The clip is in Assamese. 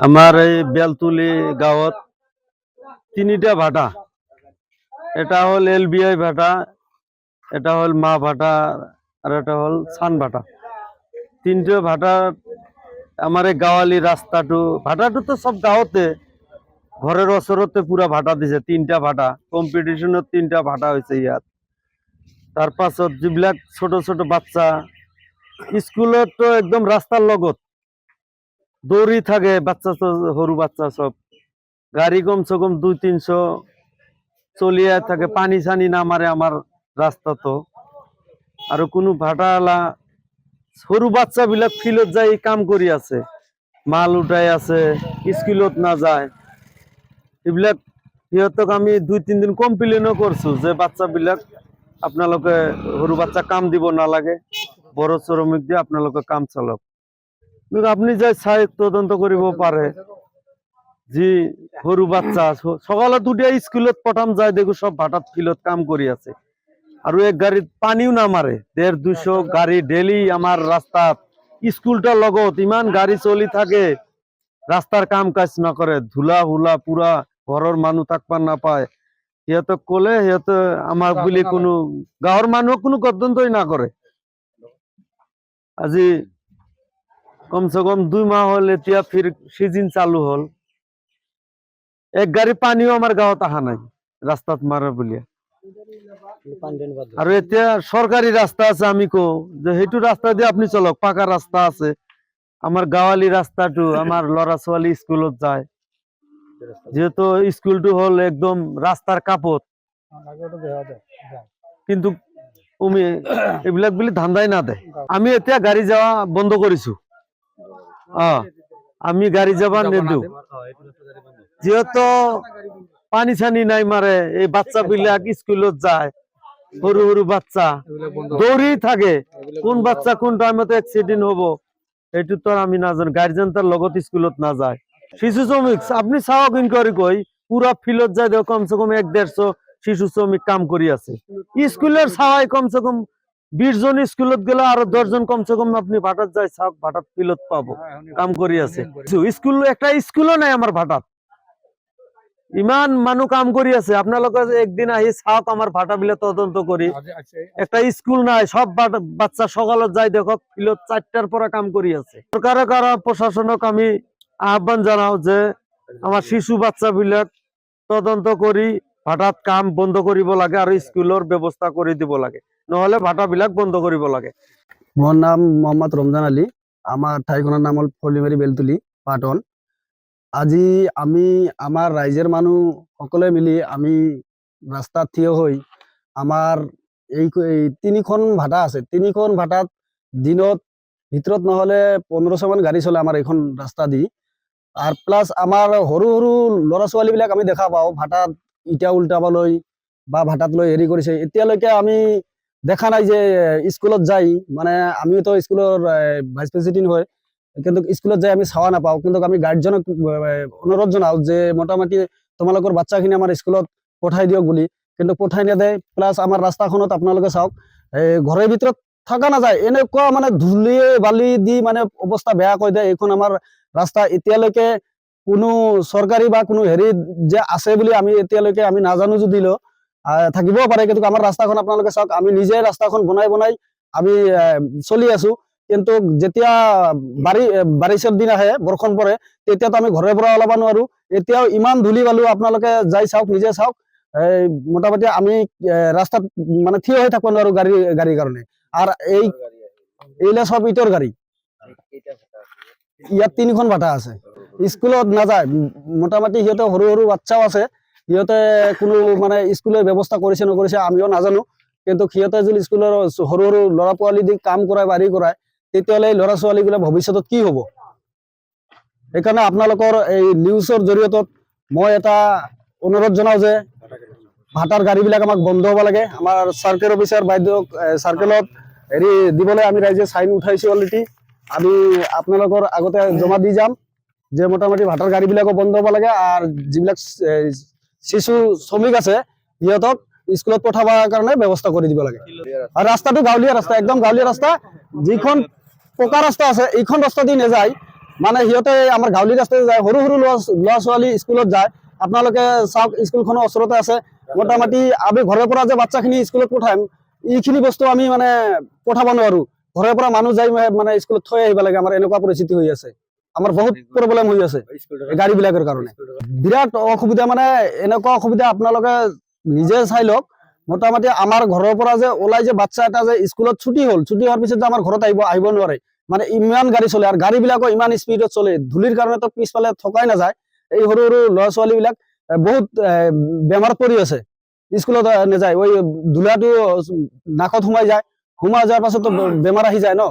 আমাৰ এই বেলতুলি গাঁৱত তিনিটা ভাটা। এটা হল LBI ভাটা, এটা হল মা ভাটা, আর এটা হল সান ভাটা। তিনটে ভাটা আমার এই গাঁৱালি ৰাস্তাটো ভাটাটো তো সব গাঁৱতে ঘৰেৰ ওচৰতে পুরা ভাটা দিছে। তিনটা ভাটা কম্পিটিশনত তিনটা ভাটা হয়েছে ইয়াত। তার পাছত যিবিলাক ছোট ছোট বাচ্চা স্কুলত তো একদম রাস্তার লগত দৌড়ি থাকে, বাচ্চা সরু বাচ্চা সব গাড়ি কমসে কম 200-300 চলিয়ে থাকে। পানি সানি না মারে আমার রাস্তা তো। আর কোনো ভাটাওয়ালা সরু বাচ্চা বিলাক ফিল্ডত যাই কাম করি আছে, মাল উঠাই আছে, স্কুলত না যায়। এইবিলাক সিহঁতক আমি 2-3 দিন কমপ্লেইনও করছো যে বাচ্চা বিলাক আপনালোকে সরু বাচ্চা কাম দিব নালাগে, বড় শ্রমিক দিয়ে আপনালোকে কাম চালক। কিন্তু আপনি যাই চাই তদন্ত কৰিব পাৰে যে সরু বাচ্চা সকালে দুটা স্কুলত পঠাম যায়, দেখো সব ভাটাত ফিল্ডত কাম কৰি আছে। আৰু এক গাড়ীত পানীও নামাৰে। 150-200 গাড়ী ডেইলি আমাৰ ৰাস্তাত। স্কুলটাৰ লগত ইমান গাড়ী চলি থাকে, ৰাস্তাৰ কাম কাজ নকৰে, ধুলা হুলা পুৰা ঘৰৰ মানুহ থাকবা নাপায়। সিহঁতক কলে সিহঁতে আমাক বুলি কোনো গাঁৱৰ মানুহক কোনো তদন্তই নকৰে। আজি কমসে কম 2 মাহ হল, এতিয়া ফিৰ সিজন চালু হল, এক গাড়ী পানীও আমাৰ গাঁৱত আহা নাই রাস্তাত মারে বলিয়া। আর এতিয়া সরকারি রাস্তা আছে, আমি কো যে সেইটো রাস্তা দিয়ে আপনি চলক, পাকা রাস্তা আছে। আমার গাঁৱালি ৰাস্তাটো আমাৰ লড়া ছোৱালী স্কুলত যায়, যেহেতু স্কুলটো হল একদম রাস্তার কাপত, কিন্তু এইবিলাক বুলি ধান্দাই না দেয়। আমি এতিয়া গাড়ী যাওয়া বন্ধ কৰিছো। আমি গাড়ী যাবা নেদিও, যেহেতু পানি ছানি নাই মারে। এই বাচ্চা বিলাক স্কুলত যায়, সরু সরু বাচ্চা দৌড়ি থাকে, কোন বাচ্চা কোন টাইমত এক্সিডেন্ট হবো এইটো তো আমি না জানি। গার্জেন তার লগত স্কুলত না যায়। শিশু শ্রমিক আপনি চাওক ইনকোয়ারি কই, পুরা ফিল্ডত যায় দেখো কমসে কম 100-150 শিশু শ্রমিক কাম করি আছে। স্কুলের ছাওয়াই কমসে কম 20 জন স্কুলত গেলে আরো 10 জন কমসে কম আপনি ভাটাত যায় চাওক, ভাটাত ফিল্ডত পাবো কাম করি আছে। স্কুল একটা স্কুলও নাই আমার ভাটাত, ইমান মানুহ কাম কৰি আছে। আপোনালোকে একদিন আহি চাওক আমাৰ ভাটা বিলাক তদন্ত কৰি। একটা স্কুল নাই, সব বাচ্চা সকালত যাই দেখক ফিল্ডত 4টাৰ পৰা কাম কৰি আছে। সৰকাৰেৰ কাৰা প্ৰশাসনক আমি আহ্বান জানাও যে আমাৰ শিশু বাচ্চা বিলাক তদন্ত কৰি ভাটাত কাম বন্ধ কৰিব লাগে আৰু স্কুলৰ ব্যৱস্থা কৰি দিব লাগে, নহলে ভাটা বিলাক বন্ধ কৰিব লাগে। মোৰ নাম মোহাম্মদ ৰমজান আলী। আমাৰ ঠাইখনৰ নাম হল ফলিমারি বেলতুলি পাটন। আজি আমি আমার রাইজের মানুষ সকলে মিলি আমি রাস্তাত থিয় হই। আমার এই 3খন ভাটা আছে, 3খন ভাটাত দিনত ভিতৰত নহলে 1500 মান গাড়ী চলে আমাৰ এইখন ৰাস্তা দি। আৰ প্লাস আমাৰ সৰু সৰু ল'ৰা ছোৱালী বিলাক আমি দেখা পাওঁ ভাটাত ইটা উল্টাবলৈ বা ভাটাত লৈ হেৰি কৰিছে। এতিয়ালৈকে আমি দেখা নাই যে স্কুলত যাই, মানে আমিও তো স্কুলৰ ভাইস প্রেসিডেন্ট হয়, কিন্তু স্কুলত যাই আমি চাওয়া নাপাওঁ। কিন্তু আমি গার্জেনক অনুরোধ জানাও যে মোটামুটি তোমালোকৰ বাচ্চাখিনি আমাৰ স্কুলত পঠাই দিয়ক বুলি, কিন্তু পঠাই নিদিয়ে। প্লাস আমাৰ ৰাস্তাখনত আপোনালোকে চাওক, ঘৰৰ ভিতৰত থকা নাযায়, এনেকুৱা মানে ধূলি বালি দি মানে অৱস্থা বেয়া কৰি দিয়ে এইখন আমাৰ ৰাস্তা। এতিয়ালৈকে কোনো সৰকাৰি বা কোনো হেৰি যে আছে বুলি আমি এতিয়ালৈকে আমি নাজানো, যদিও থাকিবও পাৰে, কিন্তু আমাৰ ৰাস্তাখন আপোনালোকে চাওক। আমি নিজে ৰাস্তাখন বনাই বনাই আমি চলি আছো, কিন্তু যেতিয়া বাৰিষাৰ দিন আহে, বৰষুণ পৰে, তেতিয়াতো আমি ঘৰৰ পৰা ওলাব নোৱাৰো। এতিয়াও ইমান ধূলি বালু, আপোনালোকে যাই চাওক, নিজে চাওক। মোটামুটি আমি রাস্তাত মানে থিয় হৈ থাকিব নোৱাৰো গাড়ীৰ কাৰণে। আৰ এইলা সব ইটৰ গাড়ী। ইয়াত 3খন ভাটা আছে, স্কুলত নাযায়। মোটামুটি সিহঁতে সৰু সৰু বাচ্চাও আছে, সিহঁতে কোনো মানে স্কুলেৰ ব্যবস্থা কৰেছে নকৰেছে আমিও নাজানো, কিন্তু সিহঁতে যদি স্কুলেৰ সৰু সৰু ল'ৰা পোৱালি দি কাম কৰায় বাড়ি কৰায়, তেতিয়াহ'লে এই ল'ৰা ছোৱালীবিলাক ভৱিষ্যতত কি হ'ব। সেইকাৰণে আপোনালোকৰ এই নিউজৰ জৰিয়তে মই এটা অনুৰোধ জনাও যে ভাটাৰ গাড়ীবিলাক আমাক বন্ধ হ'ব লাগে। আমাৰ চাৰ্কেল অফিচাৰ বাইদেউক চাৰ্কেলত হেৰি দিবলৈ আমি ৰাইজে চাইন উঠাইছো অলৰেডি। আমি আপোনালোকৰ আগতে জমা দি যাম যে মোটামুটি ভাটাৰ গাড়ীবিলাকো বন্ধ হ'ব লাগে। আৰু যিবিলাক শিশু শ্ৰমিক আছে সিহঁতক স্কুলত পঠাবৰ কাৰণে ব্যৱস্থা কৰি দিব লাগে। আৰু ৰাস্তাটো গাঁৱলীয়া ৰাস্তা, একদম গাঁৱলীয়া ৰাস্তা। যিখন পকা ৰাস্তা আছে এইখন ৰাস্তা দি নাযায়, মানে সিহঁতে আমাৰ গাঁৱলী ৰাস্তাতে যায়, সৰু সৰু ল'ৰা ছোৱালী স্কুলত যায়। আপোনালোকে চাওক স্কুলখনৰ ওচৰতে আছে। মোটামুটি আমি ঘৰৰ পৰা যে বাচ্চাখিনি স্কুলত পঠাম, এইখিনি বস্তু আমি মানে পঠাব নোৱাৰো। ঘৰৰ পৰা মানুহ যাই মানে স্কুলত থৈ আহিব লাগে। আমাৰ এনেকুৱা পৰিস্থিতি হৈ আছে, আমাৰ বহুত প্ৰব্লেম হৈ আছে গাড়ী বিলাকৰ কাৰণে। বিৰাট অসুবিধা, মানে এনেকুৱা অসুবিধা আপোনালোকে নিজে চাই লওক। মোটামুটি আমাৰ ঘৰৰ পৰা যে ওলাই যে বাচ্চা এটা যে স্কুলত ছুটি হোৱাৰ পিছত যে আমাৰ ঘৰত আহিব নোৱাৰে, মানে ইমান গাড়ী চলে। আৰু গাড়ী বিলাকো ইমান স্পীডত চলে, ধূলিৰ কাৰণেতো পিছফালে থকাই নাযায়। এই সৰু সৰু ল'ৰা ছোৱালী বিলাক বহুত বেমাৰত পৰি আছে, স্কুলত নাযায়। ওই ধূলাটো নাকত সোমাই যায়, সোমাই যোৱাৰ পাছতো বেমাৰ আহি যায় ন।